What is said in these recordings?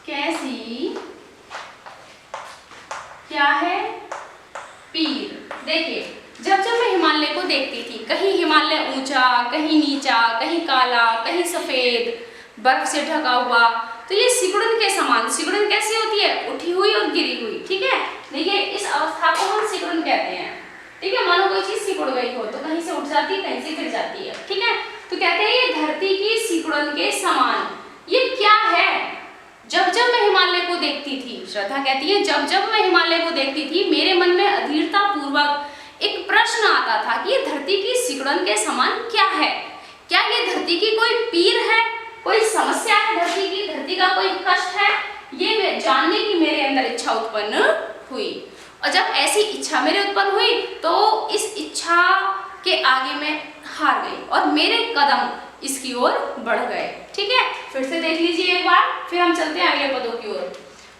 कैसी क्या है पीर। देखिए, जब जब मैं हिमालय को देखती थी, कहीं हिमालय ऊंचा, कहीं नीचा, कहीं काला, कहीं सफेद बर्फ से ढका हुआ, तो ये सिकुड़न के समान। सिकुड़न कैसी होती है? उठी हुई और गिरी हुई। ठीक है, देखिए इस अवस्था को हम सिकुड़न कहते हैं। ठीक है, मानो कोई चीज सिकुड़ गई हो तो कहीं से उठ जाती है, कहीं से गिर जाती है। ठीक है, तो कहते हैं ये धरती की सिकुड़न के समान। ये क्या है? जब जब मैं हिमालय को देखती थी, श्रद्धा कहती है, जब जब मैं हिमालय को देखती थी मेरे मन में अधीरता पूर्वक एक प्रश्न आता था कि ये धरती की सिकुड़न के समान क्या है? क्या ये धरती की कोई पीर है, कोई समस्या है धरती की, धरती का कोई कष्ट है? ये जानने की मेरे अंदर इच्छा उत्पन्न हुई। और जब ऐसी इच्छा मेरे उत्पन्न हुई तो इस इच्छा के आगे मैं हार गई और मेरे कदम इसकी ओर बढ़ गए। ठीक है, फिर से देख लीजिए एक बार, फिर हम चलते हैं अगले पदों की ओर।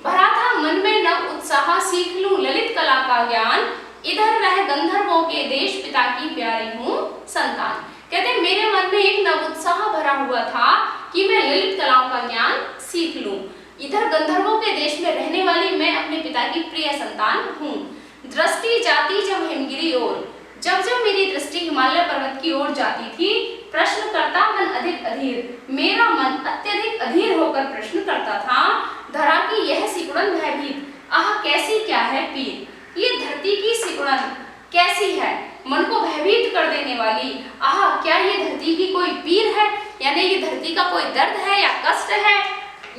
भरा था मन में नव उत्साह, सीख लूं ललित कला का ज्ञान, इधर रह गंधर्वों के देश, पिता की प्यारी हूँ संतान। कहते हैं मेरे मन में एक नव उत्साह भरा हुआ था कि मैं ललित कलाओं का ज्ञान सीख लूं, इधर गंधर्वों के देश में रहने वाली मैं अपने पिता की प्रिय संतान हूँ। दृष्टि जाती जब हिमगिरी ओर, जब जब मेरी दृष्टि हिमालय पर्वत की ओर जाती थी, प्रश्न करता मन अधिक अधीर, मेरा मन अत्यधिक अधीर होकर प्रश्न करता था, धरा की यह सिकुड़न भयभीत, आह कैसी क्या है पीर। ये धरती की सिकुड़न कैसी है, मन को भयभीत कर देने वाली। आह, क्या ये धरती की कोई पीर है, यानी ये धरती का कोई दर्द है या कष्ट है?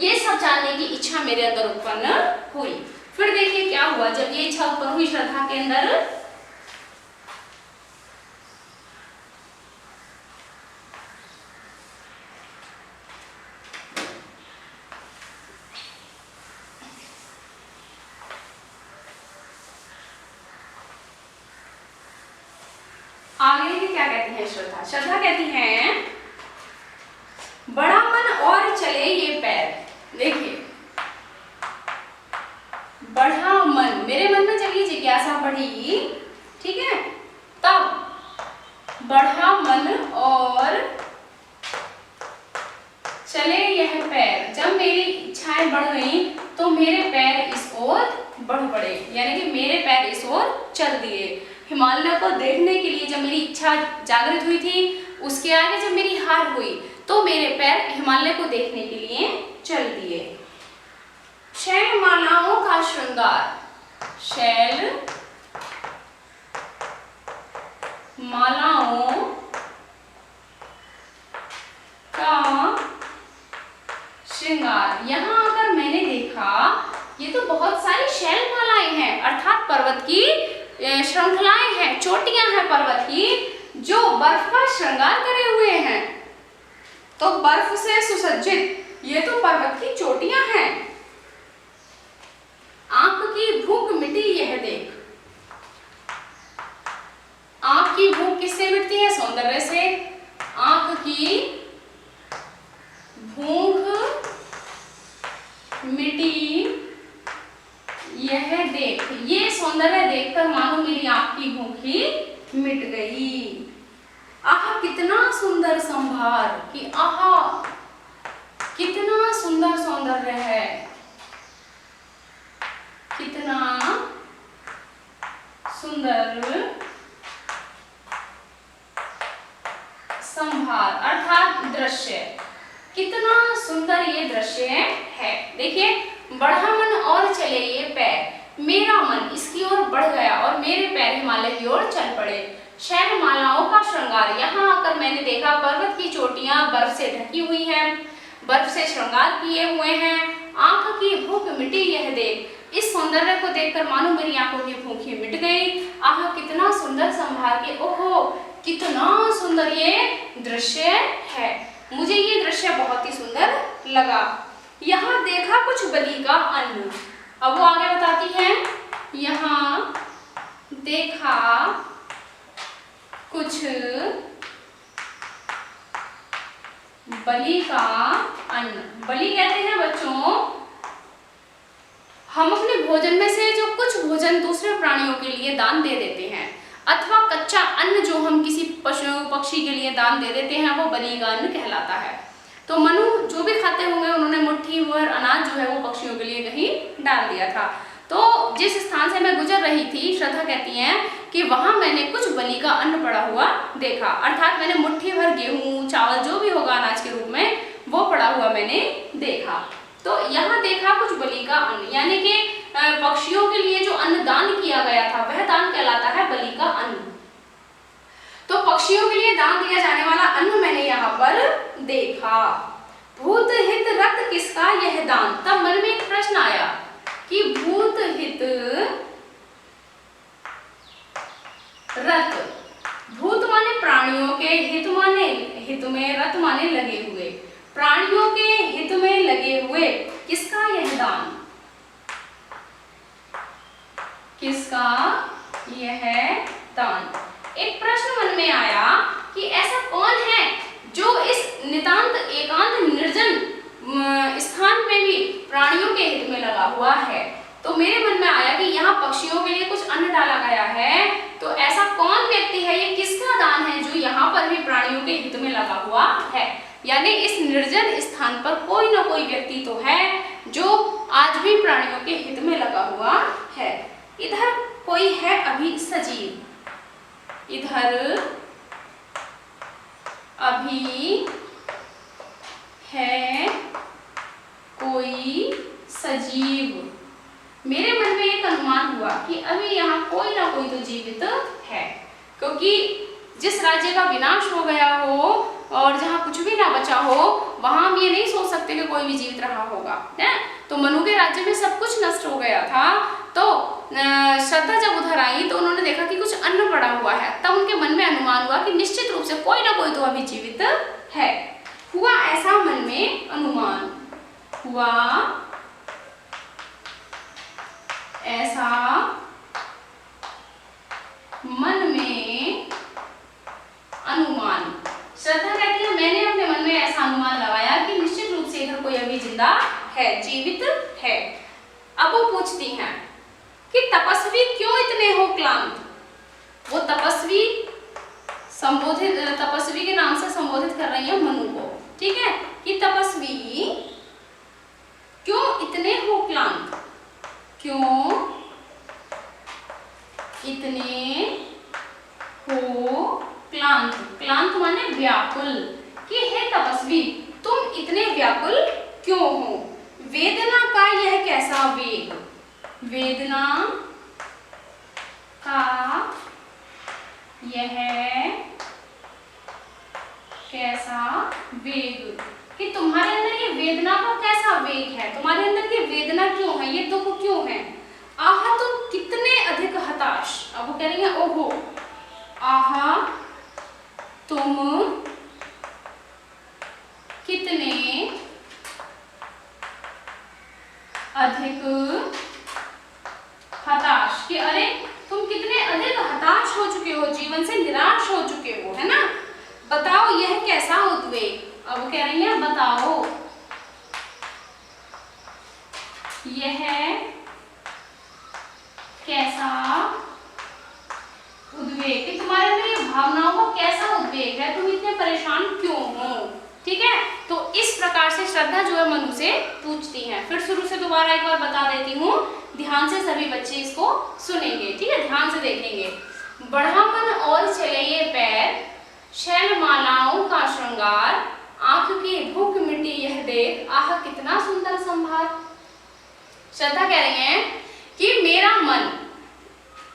ये सब जानने की इच्छा मेरे अंदर उत्पन्न हुई। फिर देखिए क्या हुआ जब ये इच्छा उत्पन्न हुई श्रद्धा के अंदर। आगे क्या कहती है श्रद्धा? श्रद्धा कहती है बड़ा मन और चले ये पैर। देखिए, बढ़ा मन, मेरे मन में जब ये जिज्ञासा बढ़ी, ठीक है, तब बढ़ा मन और चले यह पैर। जब मेरी इच्छाएं बढ़ गई तो मेरे पैर इस ओर बढ़ पड़े, यानी कि मेरे पैर इस ओर चल दिए। हिमालय को देखने के लिए जब मेरी इच्छा जागृत हुई थी, उसके आगे जब मेरी हार हुई तो मेरे पैर हिमालय को देखने के लिए चल दिए। शैल मालाओं का श्रृंगार, शैल मालाओं का श्रृंगार। यहाँ आकर मैंने देखा ये तो बहुत सारी शैल मालाएं हैं, अर्थात पर्वत की श्रृंखलाएं हैं, चोटियां हैं पर्वत की, जो बर्फ का श्रृंगार करे हुए हैं। तो बर्फ से सुसज्जित ये तो पर्वत की चोटियां हैं। आंख की भूख मिटी यह देख। आंख की भूख किससे मिटती है? सौंदर्य से। आंख की भूख मिटी यह देख, ये सौंदर्य देखकर मानो मेरी आंख की भूख ही मिट गई। आह कितना सुंदर संभार, कि आह कितना सुंदर सौंदर्य है, कितना सुंदर संभार, अर्थात दृश्य, कितना सुंदर ये दृश्य है। देखिए, बढ़ा मन और चले ये पैर, मेरा मन इसकी ओर बढ़ गया और मेरे पैर हिमालय की ओर चल पड़े। शैल मालाओं का श्रृंगार, यहाँ आकर मैंने देखा पर्वत की चोटियां बर्फ से ढकी हुई हैं, बर्फ से श्रृंगार किए हुए हैं। आंख की भूख मिटी यह देख, इस सौंदर्य को देखकर मानो मेरी आंखों की भूख ही मिट गई। आह कितना सुंदर संभार के, ओहो कितना सुंदर ये दृश्य है। मुझे ये दृश्य बहुत ही सुंदर लगा। यहाँ देखा कुछ बलि का अन्न। अब वो आगे बताती है, यहाँ देखा कुछ बलि का अन्न। बलि कहते हैं बच्चों, हम अपने भोजन में से जो कुछ भोजन दूसरे प्राणियों के लिए दान दे देते हैं, अथवा कच्चा अन्न जो हम किसी पशु पक्षी के लिए दान दे देते हैं, वो बलि का अन्न कहलाता है। तो मनु जो भी खाते होंगे उन्होंने मुट्ठी भर अनाज जो है वो पक्षियों के लिए कहीं डाल दिया था। तो जिस स्थान से मैं गुजर रही थी, श्रद्धा कहती हैं कि वहां मैंने कुछ बलि का अन्न पड़ा हुआ देखा, अर्थात मैंने मुट्ठी भर गेहूं चावल जो भी होगा अनाज के रूप में वो पड़ा हुआ मैंने देखा। तो यहाँ देखा कुछ बलि का अन्न, यानी कि पक्षियों के लिए जो अन्न दान किया गया था वह दान कहलाता है बलि का अन्न। तो पक्षियों के लिए दान दिया जाने वाला अन्न मैंने यहाँ पर देखा। भूत हित रत किसका यह दान। तब मन में एक प्रश्न आया कि भूत हित रत, भूत माने प्राणियों के, हित माने हित में, रत माने लगे हुए, प्राणियों के हित में लगे हुए किसका यह दान, किसका यह दान। एक प्रश्न मन में आया कि ऐसा कौन है जो इस नितांत एकांत निर्जन स्थान में भी प्राणियों के हित में लगा हुआ है। तो मेरे मन में आया कि यहाँ पक्षियों के लिए कुछ अन्न डाला गया है, तो ऐसा कौन व्यक्ति है, ये किसका दान है जो यहाँ पर भी प्राणियों के हित में लगा हुआ है। यानी इस निर्जन स्थान पर कोई ना कोई व्यक्ति तो है जो आज भी प्राणियों के हित में लगा हुआ है। इधर कोई है अभी सजीव, इधर अभी है कोई सजीव। मेरे मन में एक अनुमान हुआ कि अभी यहाँ कोई ना कोई तो जीवित है, क्योंकि जिस राज्य का विनाश हो गया हो और जहाँ कुछ भी ना बचा हो वहां हम ये नहीं सोच सकते कि कोई भी जीवित रहा होगा, है। तो मनु के राज्य में सब कुछ नष्ट हो गया था। तो श्रद्धा जब उधर आई तो उन्होंने देखा कि कुछ अन्न पड़ा हुआ है, तब उनके मन में अनुमान हुआ कि निश्चित रूप से कोई ना कोई तो अभी जीवित है। हुआ ऐसा मन में अनुमान, हुआ ऐसा मन में अनुमान। श्रद्धा कहती है मैंने अपने मन में ऐसा अनुमान लगाया कि निश्चित रूप से इधर कोई अभी जिंदा है, जीवित है। अब वो पूछती हैं कि तपस्वी क्यों इतने हो क्लांत। वो तपस्वी संबोधित, तपस्वी के नाम से संबोधित कर रही है मनु को, ठीक है, कि तपस्वी क्यों इतने हो क्लांत, क्यों इतने हो क्लांत। क्लांत माने व्याकुल, कि हे तपस्वी तुम इतने व्याकुल क्यों हो। वेदना का यह कैसा वेग, वेदना का यह कैसा वेग, कि तुम्हारे अंदर ये वेदना का कैसा वेग है, तुम्हारे अंदर ये वेदना क्यों है, ये दुख क्यों है। आहा तुम कितने अधिक हताश। अब वो कह रही है ओहो, आहा तुम कितने अधिक हताश, कि अरे तुम कितने अधिक हताश हो चुके हो, जीवन से निराश हो चुके हो, है ना। बताओ यह कैसा उद्वेग। अब कह रही है बताओ यह कैसा उद्वेग, कि तुम्हारे अंदर ये भावनाओं का कैसा उद्वेग है, तुम इतने परेशान क्यों हो। ठीक है, तो इस प्रकार से श्रद्धा जो है मनु से पूछती हैं। फिर शुरू से दोबारा एक बार बता देती हूँ, ध्यान से सभी बच्चे इसको सुनेंगे, ठीक है, ध्यान से देखेंगे। बढ़ा मन और चले ये पैर, शैल मालाओं का श्रृंगार, आंख की भूख मिटी यह देख, आह कितना सुंदर संभार। श्रद्धा कह रही हैं कि मेरा मन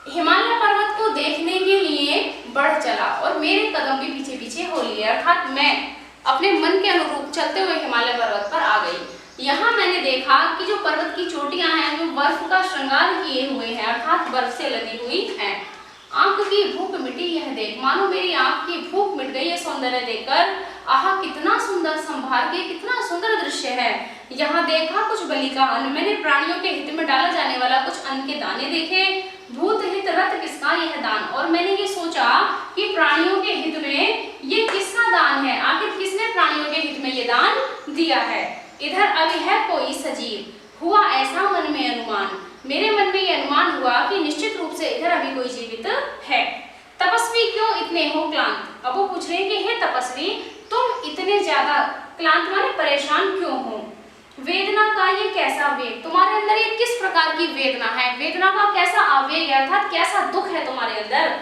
हिमालय पर्वत को देखने के लिए बढ़ चला और मेरे कदम भी पीछे पीछे हो लिए, अर्थात मैं अपने मन के अनुरूप चलते हुए हिमालय पर्वत पर आ गई। यहाँ मैंने देखा कि जो पर्वत की चोटियां हैं वो बर्फ का श्रृंगार किए हुए हैं, अर्थात बर्फ से लदी हुई हैं। आंख की भूख मिटी यह देख, मानो मेरी आंख की भूख मिट गई है सौंदर्य देखकर। आहा कितना सुंदर संभार के, कितना सुंदर दृश्य है। यहाँ देखा कुछ बलि का अन्न, मैंने प्राणियों के हित में डाला जाने वाला कुछ अन्न के दाने देखे। भूत हित रत किसका यह दान, और मैंने ये सोचा कि प्राणियों के हित में ये किसका दान है, आखिर किसने प्राणियों के हित में ये दान दिया है। इधर अभी है कोई सजीव, हुआ ऐसा मन में अनुमान, मेरे मन में ये अनुमान हुआ कि निश्चित रूप से इधर अभी कोई जीवित है। तपस्वी क्यों इतने हो क्लांत, अब वो पूछ रहे हैं कि हे तपस्वी तुम इतने ज्यादा, क्लांत माने परेशान क्यों हो। वेदना का ये कैसा वेग, तुम्हारे अंदर ये किस प्रकार की वेदना है, वेदना का कैसा आवेग है, अर्थात कैसा दुख है तुम्हारे अंदर।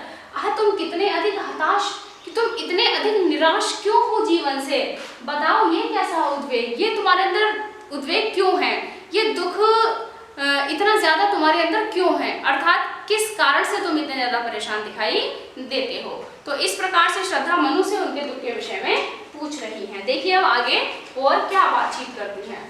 तुम कितने अधिक हताश, कि तुम इतने अधिक निराश क्यों हो जीवन से, बताओ ये कैसा उद्वेग, ये तुम्हारे अंदर उद्वेग क्यों है, ये दुख इतना ज्यादा तुम्हारे अंदर क्यों है, अर्थात किस कारण से तुम इतने ज्यादा परेशान दिखाई देते हो। तो इस प्रकार से श्रद्धा मनु से उनके दुख के विषय में पूछ रही हैं। देखिए अब आगे और क्या बातचीत करती हैं।